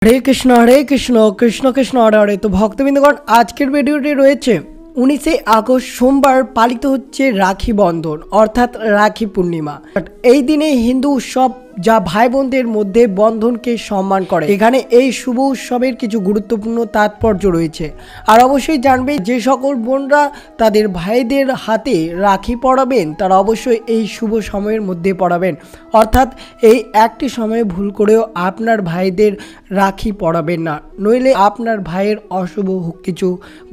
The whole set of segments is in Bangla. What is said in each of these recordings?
হরে কৃষ্ণ কৃষ্ণ কৃষ্ণ হরে হরে। তো ভক্তবৃন্দগণ, আজকের ভিডিওটি রয়েছে 19শে আগস্ট সোমবার পালিত হচ্ছে রাখি বন্ধন অর্থাৎ রাখি পূর্ণিমা। এই দিনে হিন্দু উৎসব যা ভাই বোনদের মধ্যে বন্ধনকে সম্মান করে। এখানে এই শুভ উৎসবের কিছু গুরুত্বপূর্ণ তাৎপর্য রয়েছে। আর অবশ্যই জানবে যে সকল বোনরা তাদের ভাইদের হাতে রাখি পরাবেন তারা অবশ্যই এই শুভ সময়ের মধ্যে পরাবেন, অর্থাৎ এই একটি সময়ে ভুল করেও আপনার ভাইদের রাখি পরাবেন না, নইলে আপনার ভাইয়ের অশুভ কিছু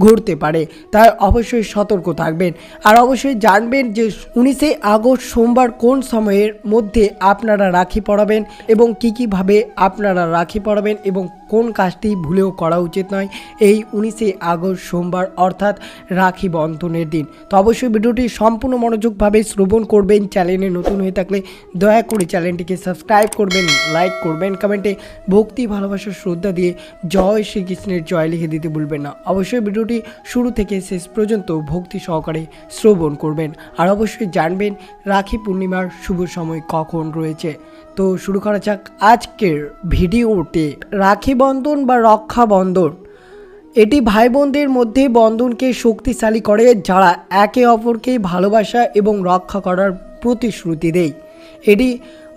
ঘটতে পারে, তাই অবশ্যই সতর্ক থাকবেন। আর অবশ্যই জানবেন যে 19শে আগস্ট সোমবার কোন সময়ের মধ্যে আপনারা রাখি পরাবেন এবং কিভাবে আপনারা রাখি পরাবেন এবং কোন কাজটি ভুলেও করা উচিত নয় এই 19শে আগস্ট সোমবার অর্থাৎ রাখি বন্ধনের দিন। তো অবশ্যই ভিডিওটি সম্পূর্ণ মনোযোগভাবে শ্রবণ করবেন। চ্যানেলে নতুন হয়ে থাকলে দয়া করে চ্যানেলটিকে সাবস্ক্রাইব করবেন, লাইক করবেন, কমেন্টে ভক্তি ভালোবাসা শ্রদ্ধা দিয়ে জয় শ্রীকৃষ্ণের জয় লিখে দিতে ভুলবেন না। অবশ্যই ভিডিওটি শুরু থেকে শেষ পর্যন্ত ভক্তি সহকারে শ্রবণ করবেন। আর অবশ্যই জানবেন রাখি পূর্ণিমার শুভ সময় কখন রয়েছে। তো শুরু করা যাক আজকের ভিডিওতে। রাখি বন্ধন বা রক্ষা বন্ধন এটি ভাই বোনদের মধ্যে বন্ধনকে শক্তিশালী করে, যারা একে অপরকে ভালোবাসা এবং রক্ষা করার প্রতিশ্রুতি দেয়। এটি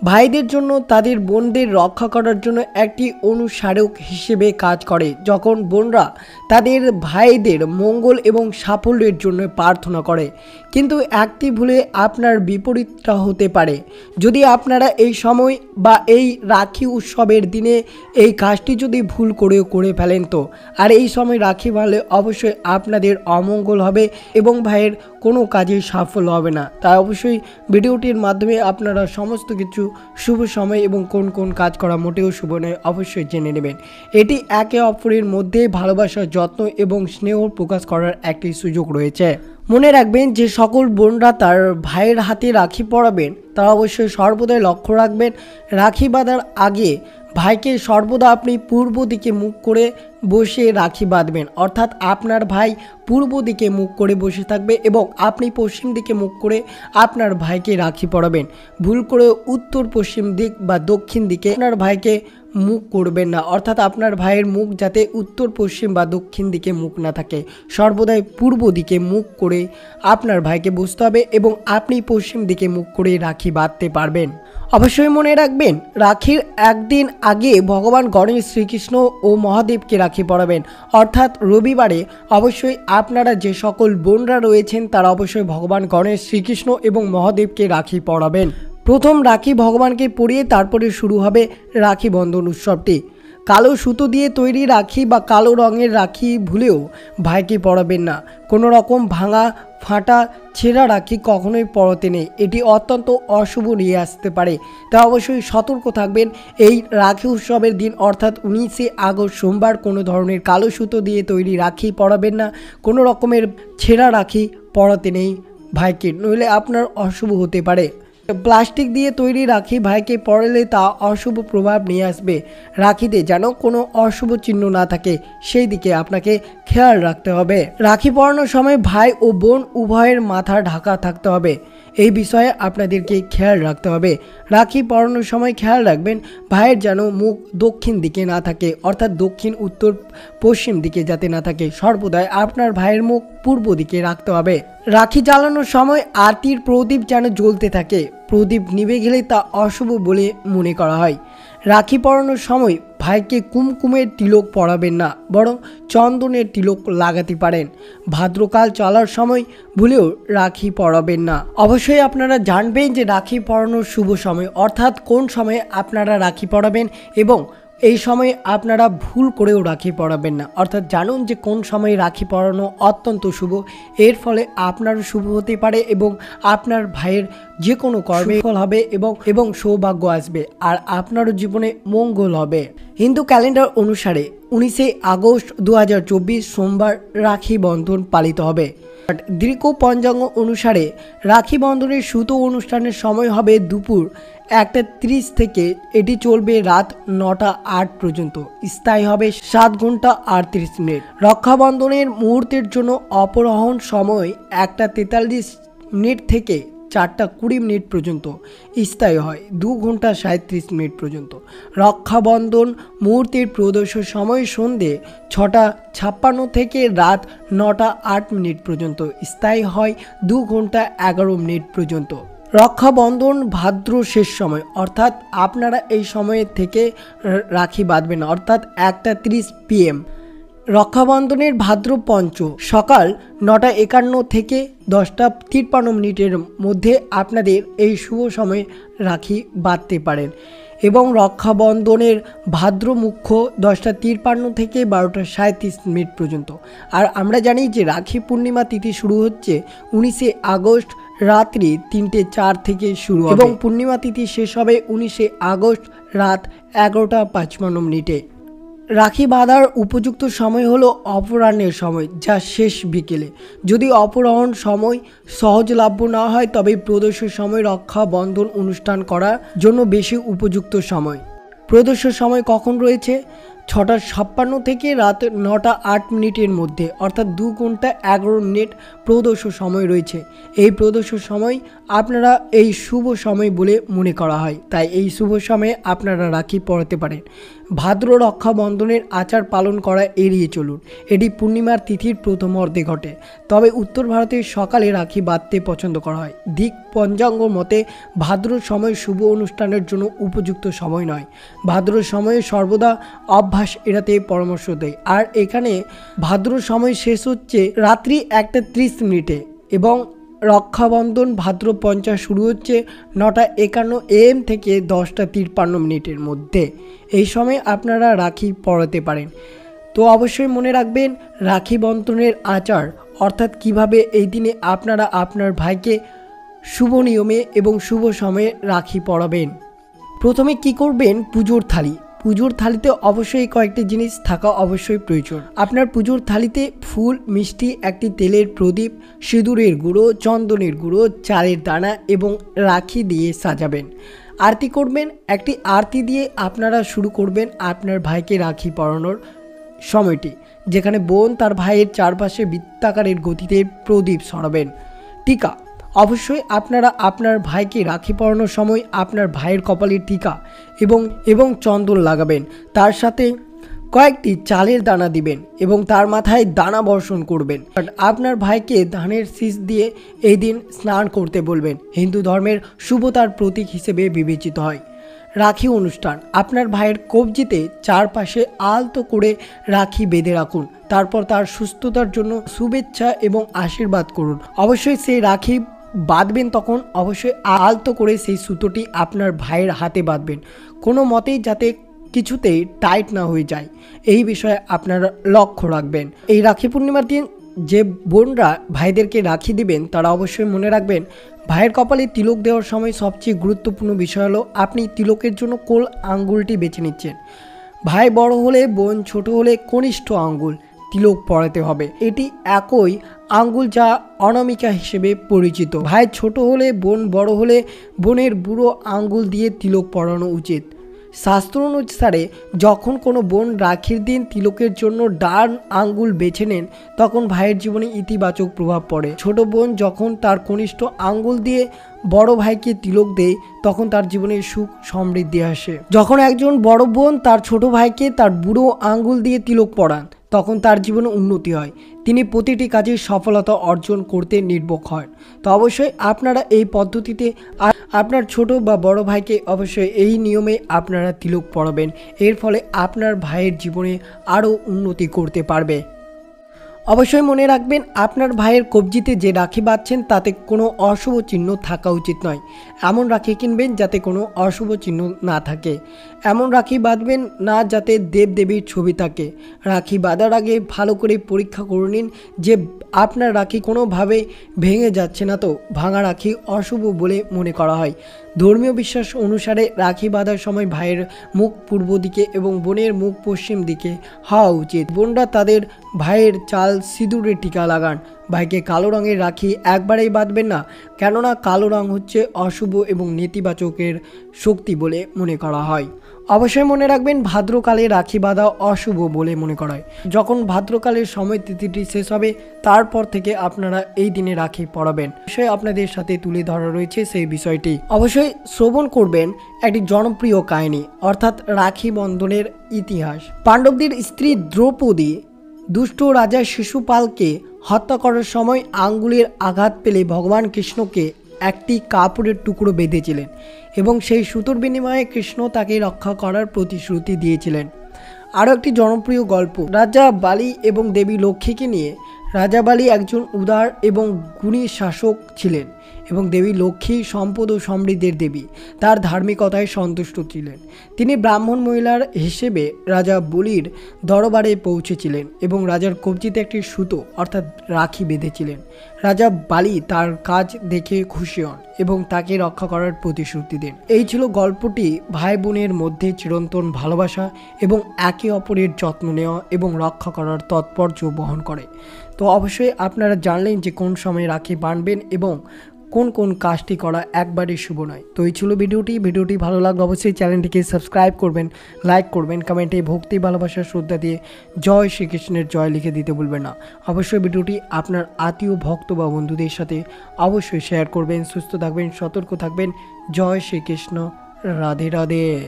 ভাইদের জন্য তাদের বোনদের রক্ষা করার জন্য একটি অনুস্মারক হিসেবে কাজ করে। যখন বোনরা তাদের ভাইদের মঙ্গল এবং সাফল্যের জন্য প্রার্থনা করে, কিন্তু একটি ভুলে আপনার বিপরীতটা হতে পারে। যদি আপনারা এই সময় বা এই রাখি উৎসবের দিনে এই কাজটি যদি ভুল করে ফেলেন তো আর এই সময় রাখি বাঁধলে অবশ্যই আপনাদের অমঙ্গল হবে এবং ভাইয়ের কোনো কাজে সাফল্য হবে না। তাই অবশ্যই ভিডিওটির মাধ্যমে আপনারা সমস্ত কিছু শুভ সময় এবং কোন কোন কাজ করা মোটেও শুভ নয় অবশ্যই জেনে নেবেন। এটি একে অপরের মধ্যে ভালোবাসা, যত্ন এবং স্নেহ প্রকাশ করার একটি সুযোগ রয়েছে। মনে রাখবেন যে সকল বোনরা তার ভাইয়ের হাতে রাখি পরাবেন তারা অবশ্যই সর্বদাই লক্ষ্য রাখবেন রাখি বাঁধার আগে ভাইকে সর্বদা আপনি পূর্ব দিকে মুখ করে বসে রাখি বাঁধবেন, অর্থাৎ আপনার ভাই পূর্ব দিকে মুখ করে বসে থাকবে এবং আপনি পশ্চিম দিকে মুখ করে আপনার ভাইকে রাখি পরাবেন। ভুল করে উত্তর পশ্চিম দিক বা দক্ষিণ দিকে আপনার ভাইকে মুখ করবেন না, অর্থাৎ আপনার ভাইয়ের মুখ যাতে উত্তর পশ্চিম বা দক্ষিণ দিকে মুখ না থাকে, সর্বদাই পূর্ব দিকে মুখ করে আপনার ভাইকে বসতে হবে এবং আপনি পশ্চিম দিকে মুখ করে রাখি বাঁধতে পারবেন। অবশ্যই মনে রাখবেন রাখির একদিন আগে ভগবান গণেশ, শ্রীকৃষ্ণ ও মহাদেবকে রাখি পরাবেন, অর্থাৎ রবিবারে অবশ্যই আপনারা যে সকল বোনরা রয়েছেন তারা অবশ্যই ভগবান গণেশ, শ্রীকৃষ্ণ এবং মহাদেবকে রাখি পরাবেন। প্রথম রাখি ভগবানকে পরিয়ে তারপরে শুরু হবে রাখি বন্ধন উৎসবটি। কালো সুতো দিয়ে তৈরি রাখি বা কালো রঙের রাখি ভুলেও ভাইকে পরাবেন না। কোনো রকম ভাঙা, ফাটা, ছেঁড়া রাখি কখনোই পরাতে নেই, এটি অত্যন্ত অশুভ নিয়ে আসতে পারে। তাই অবশ্যই সতর্ক থাকবেন এই রাখি উৎসবের দিন অর্থাৎ 19শে আগস্ট সোমবার কোনো ধরনের কালো সুতো দিয়ে তৈরি রাখি পরাবেন না। কোনো রকমের ছেঁড়া রাখি পরাতে নেই ভাইকে, নইলে আপনার অশুভ হতে পারে। প্লাস্টিক দিয়ে তৈরি রাখি ভাইকে পরালে তা অশুভ প্রভাব নিয়ে আসবে। রাখিতে যেন কোনো অশুভ চিহ্ন না থাকে সেই দিকে আপনাকে খেয়াল রাখতে হবে। রাখি পরানোর সময় ভাই ও বোন উভয়ের মাথা ঢাকা থাকতে হবে, এই বিষয়ে আপনাদেরকে খেয়াল রাখতে হবে। রাখি পরানোর সময় খেয়াল রাখবেন ভাইয়ের যেন মুখ দক্ষিণ দিকে না থাকে, অর্থাৎ দক্ষিণ, উত্তর, পশ্চিম দিকে যাতে না থাকে, সর্বদাই আপনার ভাইয়ের মুখ পূর্ব দিকে রাখতে হবে। রাখি জ্বালানোর সময় আরতির প্রদীপ যেন জ্বলতে থাকে, প্রদীপ নিভে গেলে তা অশুভ বলে মনে করা হয়। রাখি পরানোর সময় ভাইকে কুমকুমের তিলক পরাবেন না, বরং চন্দনের তিলক লাগাতে পারেন। ভাদ্রকাল চলার সময় ভুলেও রাখি পরাবেন না। অবশ্যই আপনারা জানবেন যে রাখি পরানোর শুভ সময় অর্থাৎ কোন সময়ে আপনারা রাখি পরাবেন এবং এই সময়ে আপনারা ভুল করেও রাখি পরাবেন না, অর্থাৎ জানুন যে কোন সময়ে রাখি পরানো অত্যন্ত শুভ। এর ফলে আপনারও শুভ হতে পারে এবং আপনার ভাইয়ের যে কোনো কর্মে ফল হবে এবং সৌভাগ্য আসবে আর আপনারও জীবনে মঙ্গল হবে। হিন্দু ক্যালেন্ডার অনুসারে 19শে আগস্ট 2024 সোমবার রাখি বন্ধন পালিত হবে। দীর্ঘ পঞ্চাঙ্গ অনুসারে রাখি বন্ধনের সুতো অনুষ্ঠানের সময় হবে দুপুর 1:30 থেকে, এটি চলবে রাত 9:08 পর্যন্ত, স্থায়ী হবে 7 ঘন্টা 38 মিনিট। রক্ষাবন্ধনের মুহূর্তের জন্য অপরাহ্ন সময় 1:43 মিনিট থেকে 4:20 পর্যন্ত, স্থায়ী হয় 2 ঘন্টা 37 মিনিট পর্যন্ত। রক্ষাবন্ধন মুহূর্তের প্রদর্শ সময় সন্ধে 6:56 থেকে রাত 9:08 পর্যন্ত, স্থায়ী হয় 2 ঘন্টা 11 মিনিট পর্যন্ত। রক্ষাবন্ধন ভাদ্র শেষ সময়, অর্থাৎ আপনারা এই সময়ের থেকে রাখি বাঁধবেন, অর্থাৎ 1:30 PM। রক্ষাবন্ধনের ভাদ্র পঞ্চ সকাল 9:51 থেকে 10:53 মধ্যে আপনাদের এই শুভ সময়ে রাখি বাঁধতে পারেন। এবং রক্ষাবন্ধনের ভাদ্র মুখ্য 10:53 থেকে 12:37 পর্যন্ত। আর আমরা জানি যে রাখি পূর্ণিমা তিথি শুরু হচ্ছে 19 আগস্ট রাত্রি 3:04 থেকে শুরু হবে এবং পূর্ণিমা তিথি শেষ হবে 19 আগস্ট রাত 11:55। রাখি বাঁধার উপযুক্ত সময় হলো অপরাহ্নের সময়, যা শেষ বিকেলে। যদি অপরাহ্ন সময় সহজলভ্য না হয় তবে প্রদর্শ সময় রক্ষা বন্ধন অনুষ্ঠান করার জন্য বেশি উপযুক্ত সময়। প্রদর্শ সময় কখন রয়েছে? 6:56 থেকে রাত 9:08 মধ্যে, অর্থাৎ 2 ঘন্টা 11 মিনিট প্রদর্শ সময় রয়েছে। এই প্রদর্শ সময় আপনারা এই শুভ সময় বলে মনে করা হয়, তাই এই শুভ সময়ে আপনারা রাখি পরাতে পারেন। ভাদ্র রক্ষাবন্ধনের আচার পালন করা এড়িয়ে চলুন, এটি পূর্ণিমার তিথির প্রথম অর্ধে ঘটে। তবে উত্তর ভারতের সকালে রাখি বাঁধতে পছন্দ করা হয়। দিক পঞ্চাঙ্গ মতে ভাদ্র সময় শুভ অনুষ্ঠানের জন্য উপযুক্ত সময় নয়। ভাদ্র সময়ে সর্বদা অভ্যাস এড়াতে পরামর্শ দেয়। আর এখানে ভাদ্র সময় শেষ হচ্ছে রাত্রি 1:30 এবং রক্ষাবন্ধন ভাদ্র পঞ্চা শুরু হচ্ছে 9:51 AM থেকে 10:53 মধ্যে। এই সময় আপনারা রাখি পরাতে পারেন। তো অবশ্যই মনে রাখবেন রাখি বন্ধনের আচার, অর্থাৎ কিভাবে এই দিনে আপনারা আপনার ভাইকে শুভ নিয়মে এবং শুভ সময়ে রাখি পরাবেন। প্রথমে কি করবেন? পুজোর থালি। পুজোর থালিতে অবশ্যই কয়েকটি জিনিস থাকা অবশ্যই প্রয়োজন। আপনার পুজোর থালিতে ফুল, মিষ্টি, একটি তেলের প্রদীপ, সিঁদুরের গুঁড়ো, চন্দনের গুঁড়ো, চালের দানা এবং রাখি দিয়ে সাজাবেন। আরতি করবেন। একটি আরতি দিয়ে আপনারা শুরু করবেন আপনার ভাইকে রাখি পরানোর সময়টি, যেখানে বোন তার ভাইয়ের চারপাশে বৃত্তাকারের গতিতে প্রদীপ সরাবেন। টিকা। অবশ্যই আপনারা আপনার ভাইকে রাখি পরানোর সময় আপনার ভাইয়ের কপালে টিকা এবং চন্দন লাগাবেন। তার সাথে কয়েকটি চালের দানা দিবেন এবং তার মাথায় দানা বর্ষণ করবেন। আপনার ভাইকে ধানের শীষ দিয়ে এই দিন স্নান করতে বলবেন। হিন্দু ধর্মের শুভতার প্রতীক হিসেবে বিবেচিত হয়। রাখি অনুষ্ঠান। আপনার ভাইয়ের কবজিতে চারপাশে আলতো করে রাখি বেঁধে রাখুন। তারপর তার সুস্থতার জন্য শুভেচ্ছা এবং আশীর্বাদ করুন। অবশ্যই সেই রাখি বাঁধবেন তখন অবশ্যই আলতো করে সেই সুতোটি আপনার ভাইয়ের হাতে বাঁধবেন, কোনো মতেই যাতে কিছুতেই টাইট না হয়ে যায়, এই বিষয়ে আপনারা লক্ষ্য রাখবেন। এই রাখি পূর্ণিমার দিন যে বোনরা ভাইদেরকে রাখি দিবেন তারা অবশ্যই মনে রাখবেন ভাইয়ের কপালে তিলক দেওয়ার সময় সবচেয়ে গুরুত্বপূর্ণ বিষয় হলো আপনি তিলকের জন্য কোন আঙ্গুলটি বেছে নিচ্ছেন। ভাই বড় হলে বোন ছোট হলে কনিষ্ঠ আঙ্গুল তিলক পরাতে হবে। এটি একই আঙ্গুল যা অনামিকা হিসেবে পরিচিত। ভাই ছোট হলে বোন বড় হলে বোনের বুড়ো আঙ্গুল দিয়ে তিলক পরানো উচিত। শাস্ত্র অনুসারে যখন কোনো বোন রাখির দিন তিলকের জন্য ডান আঙ্গুল বেছে নেন তখন ভাইয়ের জীবনে ইতিবাচক প্রভাব পড়ে। ছোট বোন যখন তার কনিষ্ঠ আঙ্গুল দিয়ে বড় ভাইকে তিলক দেয় তখন তার জীবনে সুখ সমৃদ্ধি আসে। যখন একজন বড় বোন তার ছোট ভাইকে তার বুড়ো আঙ্গুল দিয়ে তিলক পরান তখন তার জীবনে উন্নতি হয়, তিনি প্রতিটি কাজে সফলতা অর্জন করতে নির্ভর হন। তো অবশ্যই আপনারা এই পদ্ধতিতে আপনার ছোট বা বড় ভাইকে অবশ্যই এই নিয়মে আপনারা তিলক পরাবেন। এর ফলে আপনার ভাইয়ের জীবনে আরও উন্নতি করতে পারবে। অবশ্যই মনে রাখবেন আপনার ভাইয়ের কবজিতে যে রাখি বাঁধছেন তাতে কোনো অশুভ চিহ্ন থাকা উচিত নয়। এমন রাখি কিনবেন যাতে কোনো অশুভ চিহ্ন না থাকে। এমন রাখি বাঁধবেন না যাতে দেবদেবীর ছবি থাকে। রাখি বাঁধার আগে ভালো করে পরীক্ষা করে নিন যে আপনার রাখি কোনোভাবে ভেঙে যাচ্ছে না, তো ভাঙা রাখি অশুভ বলে মনে করা হয়। ধর্মীয় বিশ্বাস অনুসারে রাখি বাঁধার সময় ভাইয়ের মুখ পূর্ব দিকে এবং বোনের মুখ পশ্চিম দিকে হওয়া উচিত। বোনরা তাদের ভাইয়ের চাল সিঁদুরে টিকা লাগান। ভাইকে কালো রঙের রাখি একবারেই বাঁধবেন না, কেননা কালো রং হচ্ছে অশুভ এবং নেতিবাচকের শক্তি বলে মনে করা হয়। অবশ্যই মনে রাখবেন, ভাদ্রকালে রাখি বাঁধা অশুভ বলে মনে করা হয়। যখন ভাদ্রকালের সময় তিথিটি শেষ হবে তারপর থেকে আপনারা এই দিনে রাখি পরাবেন। অবশ্যই আপনাদের সাথে তুলে ধরা রয়েছে সেই বিষয়টি। অবশ্যই শ্রবণ করবেন একটি জনপ্রিয় কাহিনী, অর্থাৎ রাখি বন্ধনের ইতিহাস। পাণ্ডবদের স্ত্রী দ্রৌপদী দুষ্ট রাজা শিশুপালকে হত্যা করার সময় আঙ্গুলের আঘাত পেলে ভগবান কৃষ্ণকে একটি কাপড়ের টুকরো বেঁধেছিলেন এবং সেই সুতোর বিনিময়ে কৃষ্ণ তাকে রক্ষা করার প্রতিশ্রুতি দিয়েছিলেন। আরও একটি জনপ্রিয় গল্প, রাজা বালি এবং দেবী লক্ষ্মীকে নিয়ে। রাজা বালি একজন উদার এবং গুণী শাসক ছিলেন এবং দেবী লক্ষ্মী সম্পদ ও সমৃদ্ধির দেবী। তার ধার্মিকতায় সন্তুষ্ট ছিলেন। তিনি ব্রাহ্মণ মহিলার হিসেবে রাজা বলির দরবারে পৌঁছেছিলেন এবং রাজার কবজিতে একটি সুতো অর্থাৎ রাখি বেঁধেছিলেন। রাজা বালি তার কাজ দেখে খুশি হন এবং তাকে রক্ষা করার প্রতিশ্রুতি দেন। এই ছিল গল্পটি ভাই বোনের মধ্যে চিরন্তন ভালোবাসা এবং একে অপরের যত্ন নেওয়া এবং রক্ষা করার তাৎপর্য বহন করে। তো অবশ্যই আপনারা জানলেন যে কোন সময় রাখি বাঁধবেন এবং কোন কোন কাজটি করা একবারই শুভ নয়। তো এই ছিল ভিডিওটি ভালো লাগলে অবশ্যই চ্যানেলটিকে সাবস্ক্রাইব করবেন, লাইক করবেন, কমেন্টে ভক্তি ভালোবাসা শ্রদ্ধা দিয়ে জয় শ্রীকৃষ্ণের জয় লিখে দিতে ভুলবেন না। অবশ্যই ভিডিওটি আপনার আত্মীয় ভক্ত বা বন্ধুদের সাথে অবশ্যই শেয়ার করবেন। সুস্থ থাকবেন, সতর্ক থাকবেন। জয় শ্রীকৃষ্ণ, রাধে রাধে।